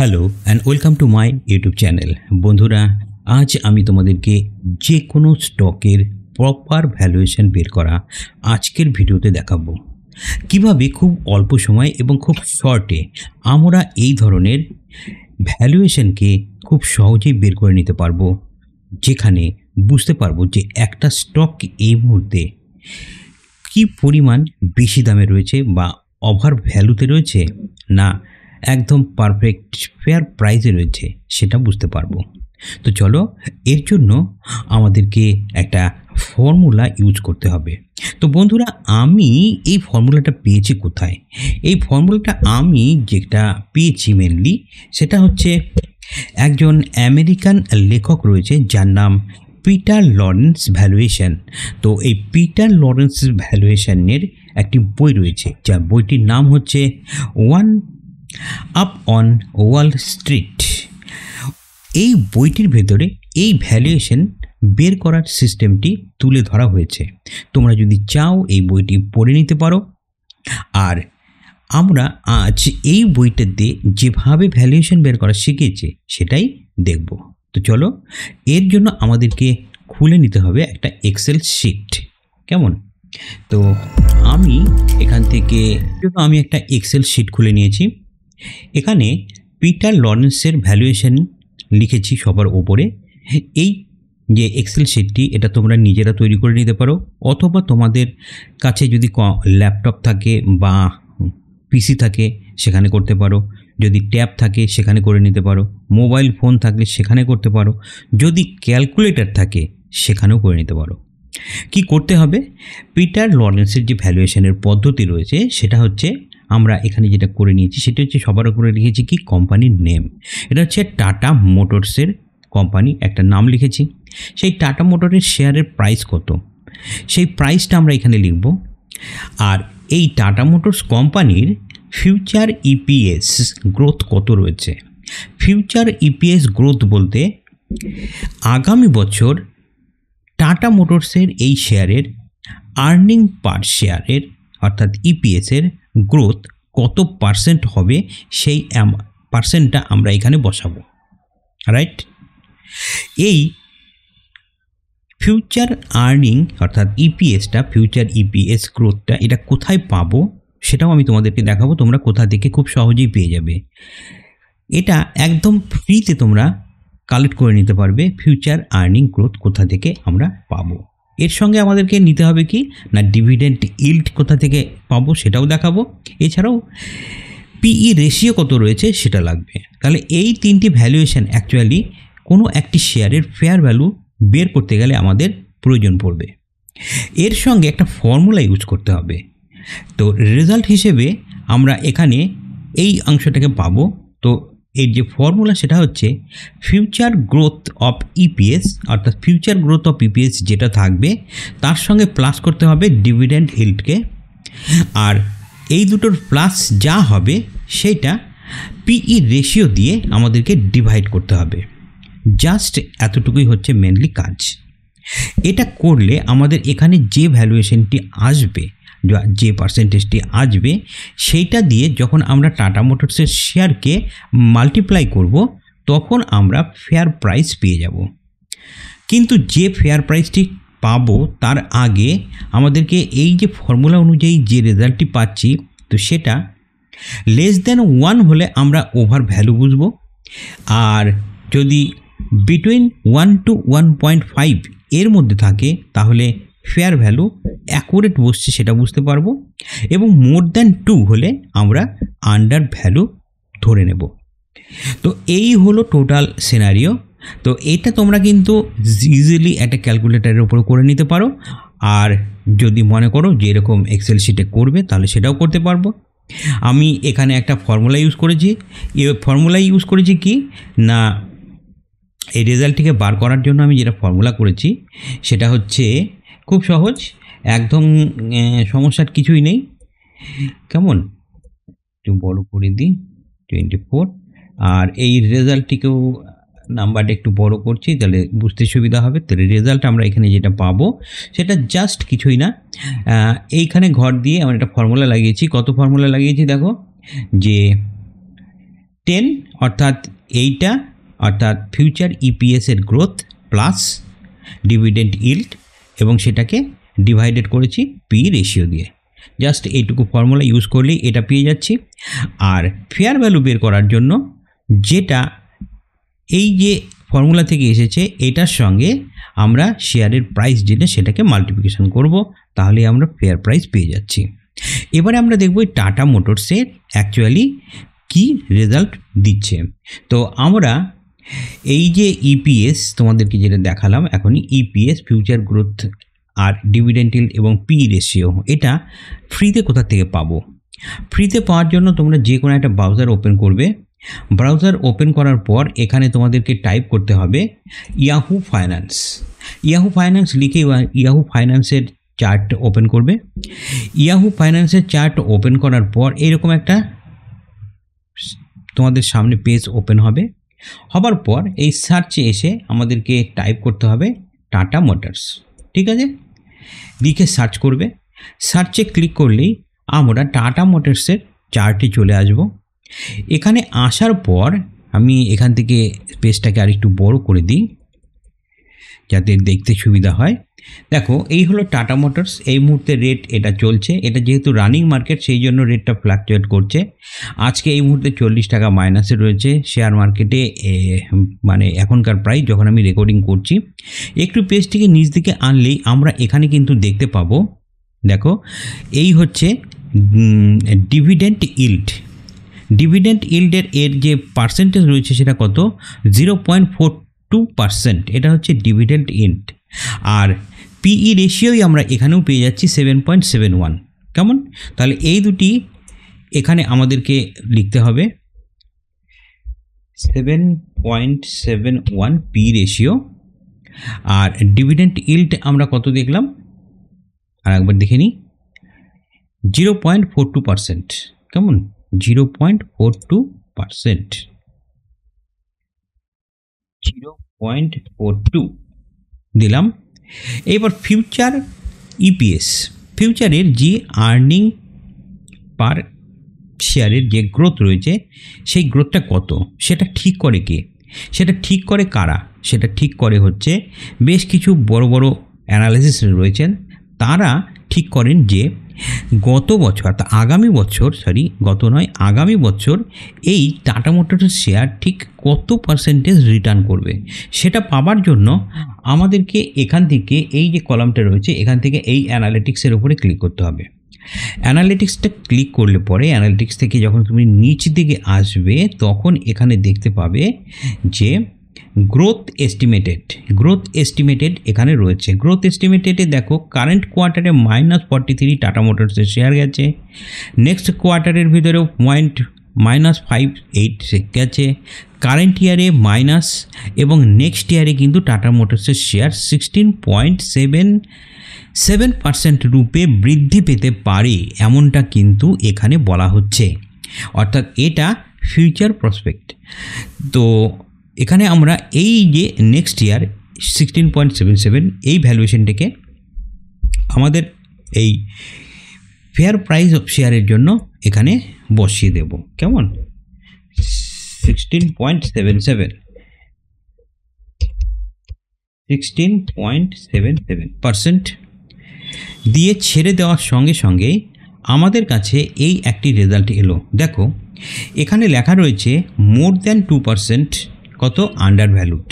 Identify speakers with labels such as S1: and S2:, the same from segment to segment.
S1: Hello and welcome to my YouTube channel. বন্ধুরা, আজ আমি তোমাদেরকে যে কোনো স্টকের প্রপার ভ্যালুয়েশন বের করা আজকের ভিডিওতে দেখাবো। কিভাবে খুব অল্প সময় এবং খুব শর্টে আমরা এই ধরনের ভ্যালুয়েশনকে খুব সহজেই বের করে নিতে পারবো, যেখানে বুঝতে পারবো যে একটা স্টক এই মুহূর্তে কী পরিমাণ বেশি দামে রয়েছে বা ওভার ভ্যালুতে রয়েছে, না একদম পারফেক্ট ফেয়ার প্রাইসে রয়েছে, সেটা বুঝতে পারবো। তো চলো, এর জন্য আমাদেরকে একটা ফর্মুলা ইউজ করতে হবে। তো বন্ধুরা, আমি এই ফর্মুলাটা পেয়েছি কোথায়? এই ফর্মুলাটা আমি যেটা পেয়েছি মেনলি সেটা হচ্ছে একজন আমেরিকান লেখক রয়েছে যার নাম পিটার লরেন্স ভ্যালুয়েশন। তো এই পিটার লরেন্স ভ্যালুয়েশনের একটি বই রয়েছে, যার বইটির নাম হচ্ছে one up on Wall Street. এই বইটির ভেতরে এই ভ্যালুয়েশন বের করার সিস্টেমটি তুলে ধরা হয়েছে। তোমরা যদি চাও এই বইটি পড়ে নিতে পারো। আর আমরা আজ এই বইটাতে যেভাবে ভ্যালুয়েশন বের করা শিখেছে সেটাই দেখব। তো চলো, এর জন্য আমাদেরকে খুলে নিতে হবে একটা এক্সেল শিট। কেমন? তো আমি এখান থেকে একটা এক্সেল শিট খুলে নিয়েছি। এখানে পিটার লরেন্সের ভ্যালুয়েশন লিখেছি সবার ওপরে। এই যে এক্সেল শিটটি, এটা তোমরা নিজেরা তৈরি করে নিতে পারো, অথবা তোমাদের কাছে যদি ল্যাপটপ থাকে বা পিসি থাকে সেখানে করতে পারো, যদি ট্যাব থাকে সেখানে করে নিতে পারো, মোবাইল ফোন থাকলে সেখানে করতে পারো, যদি ক্যালকুলেটর থাকে সেখানেও করে নিতে পারো। কি করতে হবে? পিটার লরেন্সের যে ভ্যালুয়েশনের পদ্ধতি রয়েছে সেটা হচ্ছে, আমরা এখানে যেটা করে নিয়েছি সেটা হচ্ছে সবার উপরে লিখেছি কি কোম্পানির নেম। এটা হচ্ছে টাটা মোটরসের কোম্পানি, একটা নাম লিখেছি। সেই টাটা মোটরের শেয়ারের প্রাইস কত, সেই প্রাইসটা আমরা এখানে লিখব। আর এই টাটা মোটরস কোম্পানির ফিউচার ইপিএস গ্রোথ কত রয়েছে। ফিউচার ইপিএস গ্রোথ বলতে আগামী বছর টাটা মোটরসের এই শেয়ারের আর্নিং পার শেয়ারের অর্থাৎ ইপিএসের গ্রোথ কত পার্সেন্ট হবে, সেই পার্সেন্টটা আমরা এখানে বসাবো। রাইট? এই ফিউচার আর্নিং অর্থাৎ ইপিএসটা, ফিউচার ইপিএস গ্রোথটা, এটা কোথায় পাবো সেটাও আমি তোমাদেরকে দেখাবো। তোমরা কোথা থেকে খুব সহজেই পেয়ে যাবে। এটা একদম ফ্রিতে তোমরা কালেক্ট করে নিতে পারবে। ফিউচার আর্নিং গ্রোথ কোথা থেকে আমরা পাবো, এর সঙ্গে আমাদেরকে নিতে হবে কি না, ডিভিডেন্ড ইল্ড কোথা থেকে পাবো সেটাও দেখাবো। এছাড়াও পিই রেশিও কত রয়েছে সেটা লাগবে। তাহলে এই তিনটি ভ্যালুয়েশন অ্যাকচুয়ালি কোনো একটি শেয়ারের ফেয়ার ভ্যালু বের করতে গেলে আমাদের প্রয়োজন পড়বে। এর সঙ্গে একটা ফর্মুলা ইউজ করতে হবে। তো রেজাল্ট হিসেবে আমরা এখানে এই অংশটাকে পাবো। তো এর যে ফর্মুলা সেটা হচ্ছে ফিউচার গ্রোথ অফ ইপিএস, অর্থাৎ ফিউচার গ্রোথ অফ ইপিএস যেটা থাকবে তার সঙ্গে প্লাস করতে হবে ডিভিডেন্ড ইল্ডকে। আর এই দুটোর প্লাস যা হবে সেটা পিই রেশিও দিয়ে আমাদেরকে ডিভাইড করতে হবে। জাস্ট এতটুকুই হচ্ছে মেনলি কাজ। এটা করলে আমাদের এখানে যে ভ্যালুয়েশনটি আসবে, যে পার্সেন্টেজটি আসবে, সেইটা দিয়ে যখন আমরা টাটা মোটরসের শেয়ারকে মাল্টিপ্লাই করব, তখন আমরা ফেয়ার প্রাইস পেয়ে যাব। কিন্তু যে ফেয়ার প্রাইসটি পাবো তার আগে আমাদেরকে এই যে ফর্মুলা অনুযায়ী যে রেজাল্টটি পাচ্ছি, তো সেটা লেস দেন 1 হলে আমরা ওভার ভ্যালু বুঝবো। আর যদি বিটুইন 1 to 1.5 এর মধ্যে থাকে তাহলে ফেয়ার ভ্যালু অ্যাকুরেট বসছে সেটা বুঝতে পারবো। এবং মোর দ্যান 2 হলে আমরা আন্ডার ভ্যালু ধরে নেব। তো এই হলো টোটাল সিনারিও। তো এটা তোমরা কিন্তু ইজিলি একটা ক্যালকুলেটারের উপর করে নিতে পারো। আর যদি মনে করো যে এরকম এক্সেল শিটে করবে তাহলে সেটাও করতে পারবো। আমি এখানে একটা ফর্মুলা ইউজ করেছি। এই ফর্মুলা ইউজ করেছি কি না, এই রেজাল্টটিকে বার করার জন্য আমি যেটা ফর্মুলা করেছি সেটা হচ্ছে খুব সহজ, একদম সমস্যার কিছুই নেই। কেমন? একটু বড় করে দিই, 24। আর এই রেজাল্টটিকেও নাম্বারটা একটু বড় করছি, তাহলে বুঝতে সুবিধা হবে। তাহলে রেজাল্ট আমরা এখানে যেটা পাবো সেটা জাস্ট কিছুই না, এইখানে ঘর দিয়ে আমরা একটা ফর্মুলা লাগিয়েছি। কত ফর্মুলা লাগিয়েছি দেখো, যে 10 অর্থাৎ এইটা অর্থাৎ ফিউচার ইপিএসের গ্রোথ প্লাস ডিভিডেন্ড ইল্ড এবং সেটাকে ডিভাইডেড করেছি পি রেশিও দিয়ে। জাস্ট এইটুকু ফর্মুলা ইউজ করলেই এটা পেয়ে যাচ্ছি। আর ফেয়ার ভ্যালু বের করার জন্য যেটা এই যে ফর্মুলা থেকে এসেছে এটার সঙ্গে আমরা শেয়ারের প্রাইস জেনে সেটাকে মাল্টিপ্লিকেশন করব, তাহলে আমরা ফেয়ার প্রাইস পেয়ে যাচ্ছি। এবারে আমরা দেখব টাটা মোটরসের অ্যাকচুয়ালি কি রেজাল্ট দিচ্ছে। তো আমরা এই যে ইপিএস তোমাদেরকে যেটা দেখালাম এখনই, ইপিএস ফিউচার গ্রোথ আর ডিভিডেন্ড ইল্ড এবং পি রেশিও, এটা ফ্রিতে কোথা থেকে পাবো? ফ্রিতে পাওয়ার জন্য তোমরা যে কোনো একটা ব্রাউজার ওপেন করবে। ব্রাউজার ওপেন করার পর এখানে তোমাদেরকে টাইপ করতে হবে ইয়াহু ফাইন্যান্স। ইয়াহু ফাইন্যান্স লিখে ইয়াহু ফাইন্যান্সের চার্ট ওপেন করবে। ইয়াহু ফাইন্যান্সের চার্ট ওপেন করার পর এরকম একটা তোমাদের সামনে পেজ ওপেন হবে। হবার পর এই সার্চে এসে আমাদেরকে টাইপ করতে হবে টাটা মোটরস, ঠিক আছে? লিখে সার্চ করবে। সার্চে ক্লিক করলেই আমরা টাটা মোটরসের চার্টে চলে আসব। এখানে আসার পর আমি এখান থেকে পেজটাকে আরেকটু বড় করে দিই যাতে দেখতে সুবিধা হয়। দেখো এই হলো টাটা মোটরস। এই মুহূর্তে রেট এটা চলছে, এটা যেহেতু রানিং মার্কেট সেই জন্য রেটটা ফ্ল্যাকচুয়েট করছে। আজকে এই মুহূর্তে 40 টাকা মাইনাসে রয়েছে শেয়ার মার্কেটে, মানে এখনকার প্রাইস যখন আমি রেকর্ডিং করছি। একটু পেজটিকে নিচ দিকে আনলেই আমরা এখানে কিন্তু দেখতে পাবো, দেখো এই হচ্ছে ডিভিডেন্ড ইল্ড। ডিভিডেন্ড ইল্ডের এর যে পার্সেন্টেজ রয়েছে সেটা কত? 0.42%। এটা হচ্ছে ডিভিডেন্ড ইল্ড। আর পিই রেশিওই আমরা এখানেও পেয়ে যাচ্ছি 7.71। কেমন? তাহলে এই দুটি এখানে আমাদেরকে লিখতে হবে 7.71 পি রেশিও। আর ডিভিডেন্ড ইল্ড আমরা কত দেখলাম আর একবার দেখে নিই, 0.42%। কেমন? 0.42%, 0.42 দিলাম। এবার ফিউচার ইপিএস, ফিউচারের যে আর্নিং পার শেয়ারের যে গ্রোথ রয়েছে সেই গ্রোথটা কত সেটা ঠিক করে কে? সেটা ঠিক করে কারা? সেটা ঠিক করে হচ্ছে বেশ কিছু বড় বড় অ্যানালিসিস রয়েছেন, তারা ঠিক করেন যে গত বছর অর্থাৎ আগামী বছর, আগামী বছর এই টাটা মোটরসের শেয়ার ঠিক কত পার্সেন্টেজ রিটার্ন করবে। সেটা পাবার জন্য আমাদেরকে এখান থেকে এই যে কলামটা রয়েছে এখান থেকে এই অ্যানালিটিক্সের উপরে ক্লিক করতে হবে। অ্যানালিটিক্সটা ক্লিক করলে পরে অ্যানালিটিক্স থেকে যখন তুমি নিচ দিকে আসবে তখন এখানে দেখতে পাবে যে গ্রোথ এস্টিমেটেড এখানে রয়েছে। গ্রোথ এস্টিমেটেডে দেখো কারেন্ট কোয়ার্টারে -43 টাটা মোটরসের শেয়ার গেছে, নেক্সট কোয়ার্টারের ভিতরেও -58 গেছে, কারেন্ট ইয়ারে মাইনাস, এবং নেক্সট ইয়ারে কিন্তু টাটা মোটরসের শেয়ার 16.77% রূপে বৃদ্ধি পেতে পারে এমনটা কিন্তু এখানে বলা হচ্ছে। অর্থাৎ এটা ফিউচার প্রসপেক্ট। তো এখানে আমরা এই যে নেক্সট ইয়ার 16.77 এই ভ্যালুয়েশনটাকে আমাদের এই ফেয়ার প্রাইস অফ শেয়ারের জন্য এখানে বসিয়ে দেব। কেমন? 16.77% দিয়ে ছেড়ে দেওয়ার সঙ্গে সঙ্গে আমাদের কাছে এই একটি রেজাল্ট এলো। দেখো এখানে লেখা রয়েছে মোর দ্যান 2% কত আন্ডার ভ্যালুড।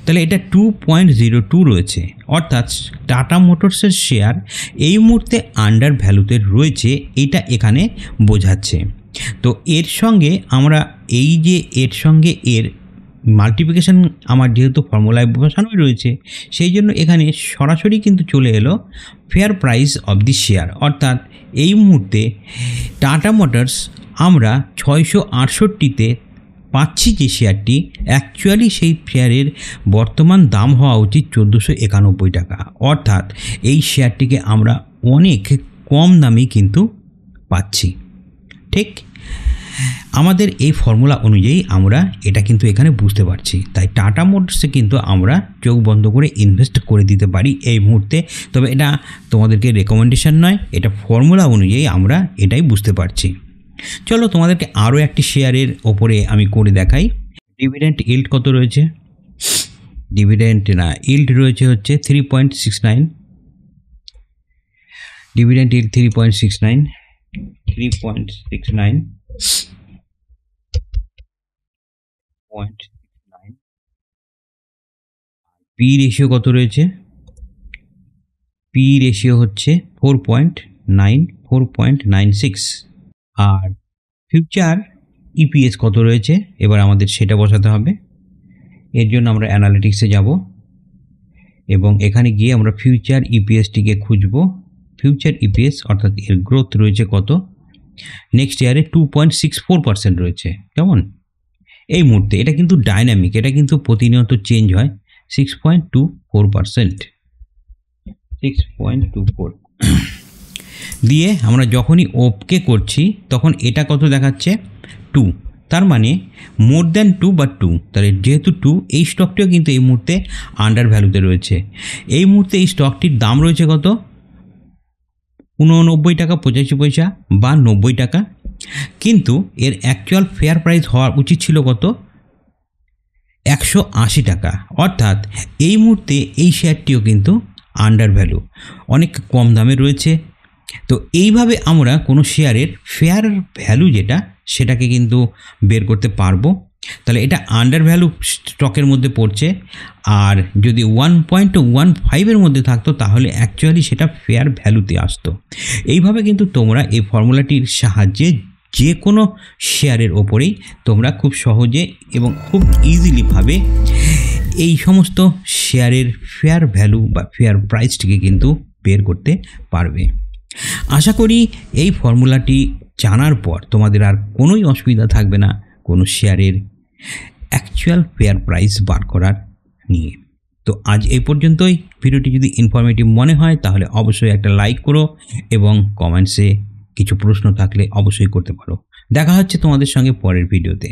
S1: তাহলে এটা 2.02 রয়েছে, অর্থাৎ টাটা মোটরসের শেয়ার এই মুহূর্তে আন্ডার ভ্যালুতে রয়েছে, এটা এখানে বোঝাচ্ছে। তো এর সঙ্গে আমরা এই যে এর সঙ্গে এর মাল্টিপ্লিকেশন আমার যেহেতু ফর্মুলায় বসানোই রয়েছে সেই জন্য এখানে সরাসরি কিন্তু চলে এলো fair price of the share. অর্থাৎ এই মুহূর্তে টাটা মোটরস আমরা 668তে পাচ্ছি যে শেয়ারটি, অ্যাকচুয়ালি সেই শেয়ারের বর্তমান দাম হওয়া উচিত 1491 টাকা। অর্থাৎ এই শেয়ারটিকে আমরা অনেক কম দামে কিন্তু পাচ্ছি। ঠিক আমাদের এই ফর্মুলা অনুযায়ী আমরা এটা কিন্তু এখানে বুঝতে পারছি। তাই টাটা মোটরসে কিন্তু আমরা চোখ বন্ধ করে ইনভেস্ট করে দিতে পারি এই মুহূর্তে। তবে এটা তোমাদেরকে রেকমেন্ডেশন নয়, এটা ফর্মুলা অনুযায়ী আমরা এটাই বুঝতে পারছি। চলো তোমাদেরকে আরও একটি শেয়ারের ওপরে আমি করে দেখাই। ডিভিডেন্ড ইল্ড কত রয়েছে? ডিভিডেন্ড না, ইল্ড রয়েছে হচ্ছে 3.69। Dividend yield 3.69। পি রেশিও কত রয়েছে? পি রেশিও হচ্ছে 4.96। আর ফিউচার ইপিএস কত রয়েছে? এবার আমাদের সেটা বসাতে হবে। এর জন্য আমরা অ্যানালিটিক্সে যাব এবং এখানে গিয়ে আমরা ফিউচার ইপিএসটিকে খুঁজব। ফিউচার ইপিএস অর্থাৎ এর গ্রোথ রয়েছে কত? নেক্সট ইয়ারে 2.64% রয়েছে। কেমন? এই মুহূর্তে এটা কিন্তু ডাইনামিক, এটা কিন্তু প্রতিনিয়ত চেঞ্জ হয়। 6.24%, 6.24 দিয়ে আমরা যখনই ওকে করছি তখন এটা কত দেখাচ্ছে? 2। তার মানে মোর দ্যান 2 বা 2। তাহলে যেহেতু 2, এই স্টকটিও কিন্তু এই মুহূর্তে আন্ডার ভ্যালুতে রয়েছে। এই মুহূর্তে এই স্টকটির দাম রয়েছে কত? 89 টাকা 85 পয়সা বা 90 টাকা। কিন্তু এর অ্যাকচুয়াল ফেয়ার প্রাইস হওয়া উচিত ছিল কত? 180 টাকা। অর্থাৎ এই মুহূর্তে এই শেয়ারটিও কিন্তু আন্ডার ভ্যালু, অনেক কম দামে রয়েছে। তো এইভাবে আমরা কোনো শেয়ারের ফেয়ার ভ্যালু যেটা, সেটাকে কিন্তু বের করতে পারবো। তাহলে এটা আন্ডার ভ্যালু স্টকের মধ্যে পড়ছে, আর যদি 1.15-এর মধ্যে থাকতো তাহলে অ্যাকচুয়ালি সেটা ফেয়ার ভ্যালুতে আসতো। এইভাবে কিন্তু তোমরা এই ফর্মুলাটির সাহায্যে যে কোনো শেয়ারের ওপরেই তোমরা খুব সহজে এবং খুব ইজিলিভাবে এই সমস্ত শেয়ারের ফেয়ার ভ্যালু বা ফেয়ার প্রাইসটিকে কিন্তু বের করতে পারবে। আশা করি এই ফর্মুলাটি জানার পর তোমাদের আর কোনোই অসুবিধা থাকবে না কোনো শেয়ারের অ্যাকচুয়াল ফেয়ার প্রাইস বার করার নিয়ে। তো আজ এই পর্যন্তই। ভিডিওটি যদি ইনফরমেটিভ মনে হয় তাহলে অবশ্যই একটা লাইক করো এবং কমেন্টসে কিছু প্রশ্ন থাকলে অবশ্যই করতে পারো। দেখা হচ্ছে তোমাদের সঙ্গে পরের ভিডিওতে।